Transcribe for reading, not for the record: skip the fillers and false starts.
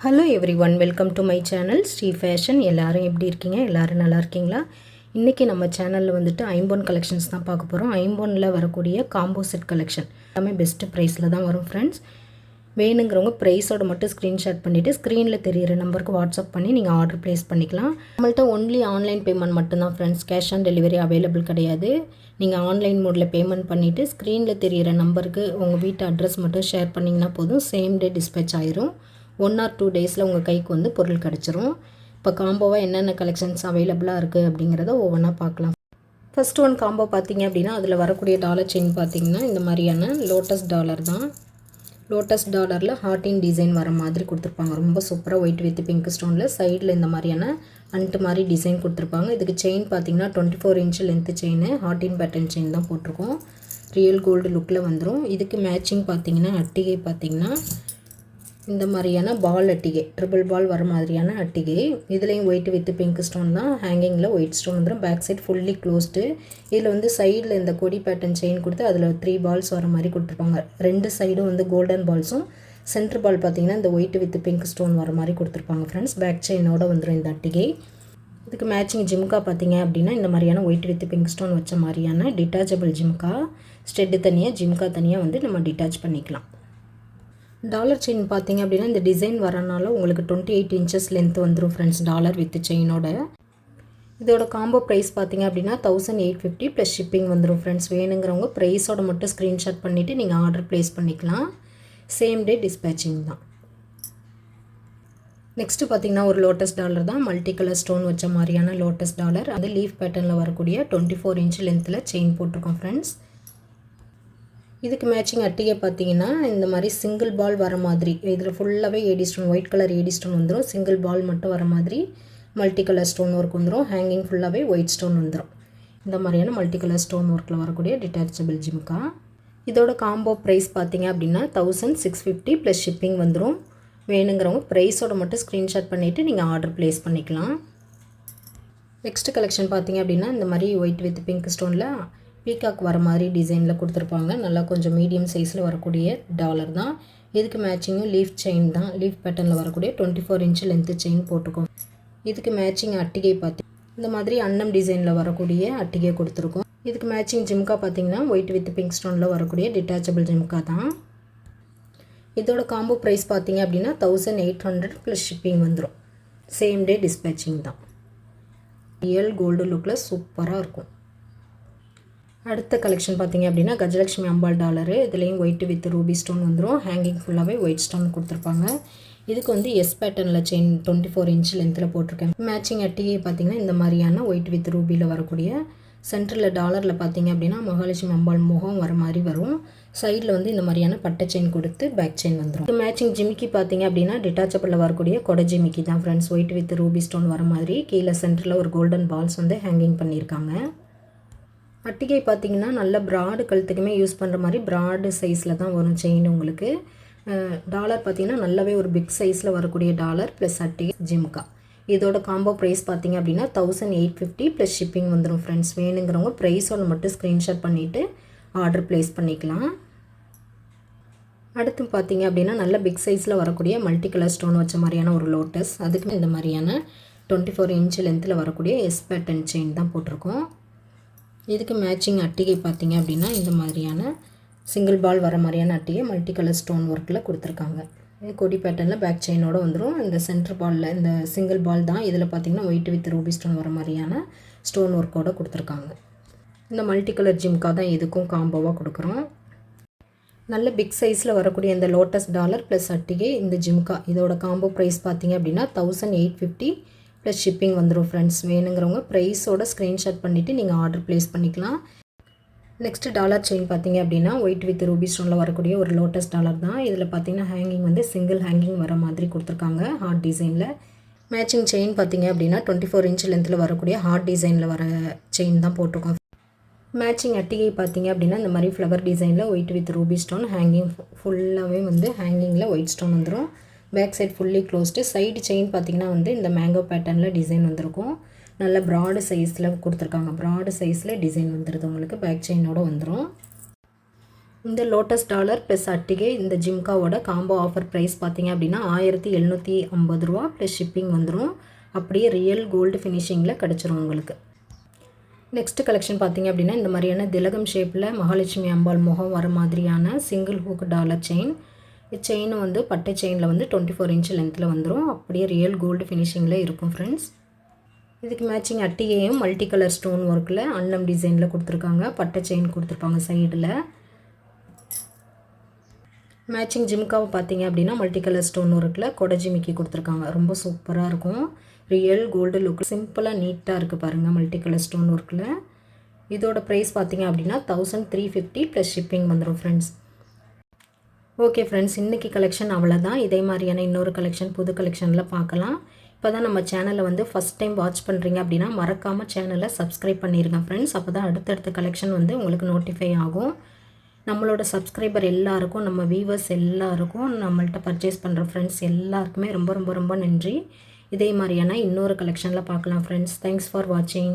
Hello everyone, welcome to my channel Shri fashion. எல்லோரும் எப்படி இருக்கீங்க? எல்லோரும் நல்லா இருக்கீங்களா? இன்றைக்கி நம்ம சேனலில் வந்துட்டு ஐம்பொன் கலெக்ஷன்ஸ் தான் பார்க்க போகிறோம். ஐம்பொனில் வரக்கூடிய காம்போ செட் கலெக்ஷன் எல்லாமே பெஸ்ட்டு ப்ரைஸில் தான் வரும் ஃப்ரெண்ட்ஸ். வேணுங்கிறவங்க ப்ரைஸோட மட்டும் ஸ்க்ரீன்ஷாட் பண்ணிவிட்டு ஸ்க்ரீனில் தெரியிற நம்பருக்கு வாட்ஸ்அப் பண்ணி நீங்கள் ஆர்டர் ப்ளேஸ் பண்ணிக்கலாம். நம்மள்ட்ட ஒன்லி ஆன்லைன் பேமெண்ட் மட்டும்தான் friends. Cash on delivery available கிடையாது. நீங்கள் ஆன்லைன் மோடில் பேமெண்ட் பண்ணிவிட்டு ஸ்க்ரீனில் தெரியிற நம்பருக்கு உங்கள் வீட்டு அட்ரஸ் மட்டும் ஷேர் பண்ணிங்கன்னா போதும். சேம் டே டிஸ்பேச் ஆயிரும். 1 or 2 டேஸில் உங்கள் கைக்கு வந்து பொருள் கிடச்சிரும். இப்போ காம்போவாக என்னென்ன கலெக்ஷன்ஸ் அவைலபிளாக இருக்குது அப்படிங்கிறத ஒவ்வொன்றா பார்க்கலாம். ஃபஸ்ட் ஒன் காம்போ பார்த்தீங்க அப்படின்னா அதில் வரக்கூடிய டாலர் செயின் பார்த்தீங்கன்னா இந்த மாதிரியான லோட்டஸ் டாலர் தான். லோட்டஸ் டாலரில் ஹார்ட்டின் டிசைன் வர மாதிரி கொடுத்துருப்பாங்க. ரொம்ப சூப்பராக ஒயிட் வித் பிங்க் ஸ்டோனில் சைடில் இந்த மாதிரியான அன்ட்டு மாதிரி டிசைன் கொடுத்துருப்பாங்க. இதுக்கு செயின் பார்த்தீங்கன்னா 24 இன்ச் லென்த்து செயின், ஹார்ட்டின் பேட்டர்ன் செயின் தான் போட்டிருக்கோம். ரியல் கோல்டு லுக்கில் வந்துடும். இதுக்கு மேட்சிங் பார்த்தீங்கன்னா அட்டிகை பார்த்தீங்கன்னா இந்த மாதிரியான பால் அட்டிகை, ட்ரிபிள் பால் வர மாதிரியான அட்டிகை. இதுலேயும் ஒயிட் வித் பிங்க் ஸ்டோன் தான். ஹேங்கிங்கில் ஒயிட் ஸ்டோன் வந்துடும். Back side fully closed. இதில் வந்து சைடில் இந்த கொடி பேட்டர்ன் செயின் கொடுத்து அதில் 3 பால்ஸ் வர மாதிரி கொடுத்துருப்பாங்க. 2 சைடும் வந்து கோல்டன் பால்ஸும், சென்டர் பால் பார்த்திங்கன்னா இந்த ஒயிட் வித் பிங்க் ஸ்டோன் வர மாதிரி கொடுத்துருப்பாங்க ஃப்ரெண்ட்ஸ். பேக் செயினோட வந்துடும் இந்த அட்டிகை. இதுக்கு மேட்சிங் ஜிம்கா பார்த்திங்க அப்படின்னா இந்த மாதிரியான ஒயிட் வித் பிங்க் ஸ்டோன் வச்ச மாதிரியான டிட்டாச்சபிள் ஜிம்கா. ஸ்டெட்டு தனியாக, ஜிம்கா தனியாக வந்து நம்ம டிட்டாச் பண்ணிக்கலாம். டாலர் செயின் பார்த்தீங்க அப்படின்னா இந்த டிசைன் வரனால உங்களுக்கு 28 இன்ச்சஸ் லென்த் வந்துடும் ஃப்ரெண்ட்ஸ், டாலர் வித் செயினோட. இதோட காம்போ ப்ரைஸ் பார்த்தீங்க அப்படின்னா 1850 ப்ளஸ் ஷிப்பிங் வந்துடும் ஃப்ரெண்ட்ஸ். வேணுங்கிறவங்க ப்ரைஸோட மட்டும் ஸ்க்ரீன்ஷாட் பண்ணிவிட்டு நீங்கள் ஆர்டர் ப்ளேஸ் பண்ணிக்கலாம். சேம் டே டிஸ்பேச்சிங் தான். நெக்ஸ்ட்டு பார்த்தீங்கன்னா ஒரு லோட்டஸ் டாலர் தான். மல்டி கலர் ஸ்டோன் வச்ச மாதிரியான லோட்டஸ் டாலர். அது லீஃப் பேட்டர்னில் வரக்கூடிய 24 இன்ச் லென்த்தில் செயின் போட்டிருக்கோம் ஃப்ரெண்ட்ஸ். இதுக்கு மேட்சிங் அட்டிகை பார்த்தீங்கன்னா இந்த மாதிரி சிங்கிள் பால் வர மாதிரி, இதில் ஃபுல்லாகவே AD stone, white colour AD stone வந்துடும். சிங்கிள் பால் மட்டும் வர மாதிரி மல்டி கலர் ஸ்டோன் ஒர்க் வந்துடும். ஹேங்கிங் ஃபுல்லாகவே ஒயிட் ஸ்டோன் வந்துடும். இந்த மாதிரியான மல்டி கலர் ஸ்டோன் ஒர்க்கில் வரக்கூடிய டிட்டாச்சபிள் ஜிம்கா. இதோட காம்போ ப்ரைஸ் பார்த்தீங்க அப்படின்னா 1650 ப்ளஸ் ஷிப்பிங் வந்துடும். வேணுங்கிறவங்க ப்ரைஸோட மட்டும் ஸ்க்ரீன்ஷாட் பண்ணிவிட்டு நீங்கள் ஆர்டர் ப்ளேஸ் பண்ணிக்கலாம். நெக்ஸ்ட் கலெக்ஷன் பார்த்தீங்க அப்படின்னா இந்த மாதிரி ஒயிட் வித் பிங்க் ஸ்டோனில் பீகாக் வர மாதிரி டிசைனில் கொடுத்துருப்பாங்க. நல்லா கொஞ்சம் மீடியம் சைஸில் வரக்கூடிய டாலர் தான். இதுக்கு மேட்சிங்கும் லீஃப் செயின் தான். லீஃப் பேட்டர்னில் வரக்கூடிய 24 இன்ச் லென்த்து செயின் போட்டிருக்கோம். இதுக்கு மேட்சிங் அட்டிகை பார்த்தி இந்த மாதிரி அன்னம் டிசைனில் வரக்கூடிய அட்டிகை கொடுத்துருக்கோம். இதுக்கு மேட்சிங் ஜிம்கா பார்த்திங்கன்னா ஒயிட் வித் பிங்க் ஸ்டோனில் வரக்கூடிய டிட்டாச்சபிள் ஜிம்கா தான். இதோட காம்போ ப்ரைஸ் பார்த்திங்க அப்படின்னா 1800 ப்ளஸ் ஷிப்பிங் வந்துடும். சேம் டே டிஸ்பேச்சிங் தான். ரியல் கோல்டு லுக்கில் சூப்பராக இருக்கும். அடுத்த கலெக்ஷன் பார்த்தீங்க அப்படின்னா கஜலட்சுமி அம்பாள் டாலரு. இதுலேயும் ஒயிட் வித் ரூபி ஸ்டோன் வந்துடும். ஹேங்கிங் ஃபுல்லாகவே ஒயிட் ஸ்டோன் கொடுத்துருப்பாங்க. இதுக்கு வந்து எஸ் பேட்டர்னில் செயின் 24 இன்ச் லென்த்தில் போட்டிருக்கேன். மேட்சிங் அட்டிகை பார்த்திங்கன்னா இந்த மாதிரியான ஒயிட் வித் ரூபியில் வரக்கூடிய, சென்டரில் டாலரில் பார்த்தீங்க அப்படின்னா மகாலட்சுமி அம்பாள் முகம் வர மாதிரி வரும். சைடில் வந்து இந்த மாதிரியான பட்டை செயின் கொடுத்து பேக் செயின் வந்துடும். மேட்சிங் ஜிமிக்கி பார்த்தீங்க அப்படின்னா டிட்டாச்சபிளில் வரக்கூடிய கொடை ஜிமிக்கி தான் friends. White with ruby stone வர மாதிரி கீழே சென்டரில் ஒரு கோல்டன் பால்ஸ் வந்து ஹேங்கிங் பண்ணியிருக்காங்க. அட்டிகை பார்த்திங்கன்னா நல்ல ப்ராடு கழுத்துக்குமே யூஸ் பண்ணுற மாதிரி ப்ராடு சைஸில் தான் வரும் செயின் உங்களுக்கு. டாலர் பார்த்திங்கன்னா நல்லாவே ஒரு பிக் சைஸில் வரக்கூடிய டாலர் ப்ளஸ் அட்டிகை ஜிம்கா. இதோட காம்போ ப்ரைஸ் பார்த்திங்க அப்படின்னா 1850 ப்ளஸ் ஷிப்பிங் வந்துடும் ஃப்ரெண்ட்ஸ். வேணுங்கிறவங்க ப்ரைஸோட மட்டும் ஸ்க்ரீன்ஷாட் பண்ணிவிட்டு ஆர்டர் ப்ளேஸ் பண்ணிக்கலாம். அடுத்து பார்த்திங்க அப்படின்னா நல்ல பிக் சைஸில் வரக்கூடிய மல்டி கலர் ஸ்டோன் வச்ச மாதிரியான ஒரு லோட்டஸ். அதுக்கு இந்த மாதிரியான 24 இன்ச் லென்த்தில் வரக்கூடிய எஸ் பேட்டர்ன் செயின் தான் போட்டிருக்கோம். இதுக்கு மேட்சிங் அட்டிகை பார்த்திங்க அப்படின்னா இந்த மாதிரியான சிங்கிள் பால் வர மாதிரியான அட்டிகை மல்டி கலர் ஸ்டோன் ஒர்க்கில் கொடுத்துருக்காங்க. கொடி பேட்டர்னில் பேக் செயினோடு வந்துடும். இந்த சென்டர் பாலில் இந்த சிங்கிள் பால் தான். இதில் பார்த்திங்கன்னா ஒயிட் வித் ரூபி ஸ்டோன் வர மாதிரியான ஸ்டோன் ஒர்க்கோடு கொடுத்துருக்காங்க. இந்த மல்டி கலர் ஜிம்கா தான் இதுக்கும் காம்போவாக கொடுக்குறோம். நல்ல பிக் சைஸில் வரக்கூடிய இந்த லோட்டஸ் டாலர் ப்ளஸ் அட்டிகை இந்த ஜிம்கா. இதோட காம்போ ப்ரைஸ் பார்த்திங்க அப்படின்னா 1850 ப்ளஸ் ஷிப்பிங் வந்துடும் ஃப்ரெண்ட்ஸ். வேணுங்கிறவங்க ப்ரைஸோட ஸ்க்ரீன்ஷாட் பண்ணிவிட்டு நீங்கள் ஆர்டர் ப்ளேஸ் பண்ணிக்கலாம். நெக்ஸ்ட்டு டாலர் செயின் பார்த்தீங்க அப்படின்னா ஒயிட் வித் ரூபி ஸ்டோனில் வரக்கூடிய ஒரு லோட்டஸ் டாலர் தான். இதில் பார்த்தீங்கன்னா ஹேங்கிங் வந்து சிங்கிள் ஹேங்கிங் வர மாதிரி கொடுத்துருக்காங்க ஹார்ட் டிசைனில். மேட்சிங் செயின் பார்த்தீங்க அப்படின்னா 24 இன்ச் லென்த்தில் வரக்கூடிய ஹார்ட் டிசைனில் வர செயின் தான் போட்டிருக்கோம். மேட்சிங் அட்டிகை பார்த்தீங்க அப்படின்னா இந்த மாதிரி ஃப்ளவர் டிசைனில் white with ruby stone. Hanging ஃபுல்லாகவே வந்து ஹேங்கிங்கில் ஒயிட் ஸ்டோன் வந்துடும். Back side fully closed. Side chain பார்த்திங்கன்னா வந்து இந்த மேங்கோ பேட்டர்னில் டிசைன் வந்திருக்கும். நல்ல ப்ராடு சைஸில் கொடுத்துருக்காங்க. ப்ராடு சைஸில் டிசைன் வந்துடுது உங்களுக்கு. பேக் செயினோடு வந்துடும். இந்த லோட்டஸ் டாலர் ப்ளஸ் அட்டிகை இந்த ஜிம்காவோட காம்போ ஆஃபர் ப்ரைஸ் பார்த்தீங்க அப்படின்னா 1750 ரூபா ப்ளஸ் ஷிப்பிங் வந்துடும். அப்படியே ரியல் கோல்டு ஃபினிஷிங்கில் கிடச்சிரும் உங்களுக்கு. நெக்ஸ்ட் கலெக்ஷன் பார்த்தீங்க அப்படின்னா இந்த மாதிரியான திலகம் ஷேப்பில் மகாலட்சுமி அம்பாள் முகம் வர மாதிரியான single hook dollar chain. Chain வந்து பட்டை செயினில் வந்து 24 இன்ச் லென்த்தில் வந்துடும். அப்படியே ரியல் கோல்டு ஃபினிஷிங்கில் இருக்கும் ஃப்ரெண்ட்ஸ். இதுக்கு மேட்சிங் அட்டிகையும் மல்டி கலர் ஸ்டோன் ஒர்க்கில் அன்னம் டிசைனில் கொடுத்துருக்காங்க. பட்டை செயின் கொடுத்துருப்பாங்க சைடில். மேட்சிங் ஜிம்காவை பார்த்தீங்க அப்படின்னா மல்டி கலர் ஸ்டோன் ஒர்க்கில் கொடை ஜிமிக்கி கொடுத்துருக்காங்க. ரொம்ப சூப்பராக இருக்கும். ரியல் கோல்டு லுக், சிம்பிளாக நீட்டாக இருக்குது பாருங்கள் மல்டி கலர் ஸ்டோன் ஒர்க்கில். இதோட ப்ரைஸ் பார்த்தீங்க அப்படின்னா 1350 ப்ளஸ் ஷிப்பிங் வந்துடும் ஃப்ரெண்ட்ஸ். ஓகே ஃப்ரெண்ட்ஸ், இன்றைக்கி கலெக்ஷன் அவ்வளோதான். இதே மாதிரியான இன்னொரு கலெக்ஷன் புது கலெக்ஷனில் பார்க்கலாம். இப்போ தான் நம்ம சேனலை வந்து ஃபஸ்ட் டைம் வாட்ச் பண்ணுறீங்க அப்படின்னா மறக்காமல் சேனலை சப்ஸ்கிரைப் பண்ணிடுங்க ஃப்ரெண்ட்ஸ். அப்போ தான் அடுத்தடுத்த கலெக்ஷன் வந்து உங்களுக்கு நோட்டிஃபை ஆகும். நம்மளோட சப்ஸ்கிரைபர் எல்லாருக்கும், நம்ம வியூவர்ஸ் எல்லாருக்கும், நம்மள்ட்ட பர்ச்சேஸ் பண்ணுற ஃப்ரெண்ட்ஸ் எல்லாருக்குமே ரொம்ப ரொம்ப ரொம்ப நன்றி. இதே மாதிரியான இன்னொரு கலெக்ஷனில் பார்க்கலாம் ஃப்ரெண்ட்ஸ். தேங்க்ஸ் ஃபார் வாட்சிங்.